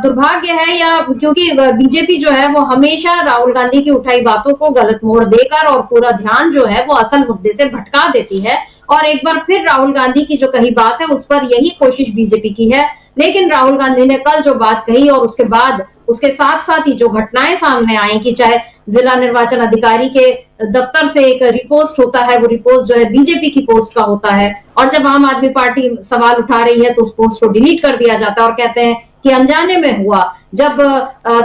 दुर्भाग्य है या क्योंकि बीजेपी जो है वो हमेशा राहुल गांधी की उठाई बातों को गलत मोड़ देकर और पूरा ध्यान जो है वो असल मुद्दे से भटका देती है और एक बार फिर राहुल गांधी की जो कही बात है उस पर यही कोशिश बीजेपी की है। लेकिन राहुल गांधी ने कल जो बात कही और उसके बाद उसके साथ साथ ही जो घटनाएं सामने आई कि चाहे जिला निर्वाचन अधिकारी के दफ्तर से एक रिपोस्ट होता है, वो रिपोस्ट जो है बीजेपी की पोस्ट का होता है और जब आम आदमी पार्टी सवाल उठा रही है तो उस पोस्ट को डिलीट कर दिया जाता है और कहते हैं कि अनजाने में हुआ। जब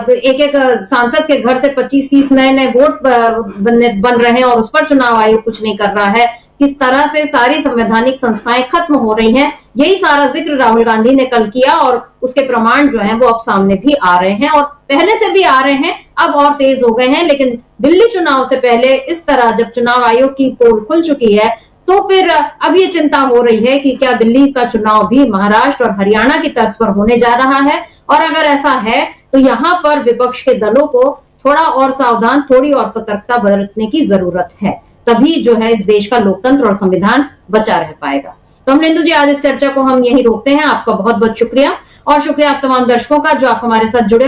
एक एक सांसद के घर से 25-30 नए वोट बन रहे हैं और उस पर चुनाव आयोग कुछ नहीं कर रहा है, किस तरह से सारी संवैधानिक संस्थाएं खत्म हो रही हैं, यही सारा जिक्र राहुल गांधी ने कल किया और उसके प्रमाण जो हैं वो अब सामने भी आ रहे हैं और पहले से भी आ रहे हैं, अब और तेज हो गए हैं। लेकिन दिल्ली चुनाव से पहले इस तरह जब चुनाव आयोग की पोल खुल चुकी है तो फिर अब ये चिंता हो रही है कि क्या दिल्ली का चुनाव भी महाराष्ट्र और हरियाणा की तर्ज पर होने जा रहा है और अगर ऐसा है तो यहाँ पर विपक्ष के दलों को थोड़ा और सावधान, थोड़ी और सतर्कता बरतने की जरूरत है, तभी जो है इस देश का लोकतंत्र और संविधान बचा रह पाएगा। तो अमलेंदु जी, आज इस चर्चा को हम यहीं रोकते हैं। आपका बहुत बहुत शुक्रिया और शुक्रिया आप तमाम दर्शकों का जो आप हमारे साथ जुड़े।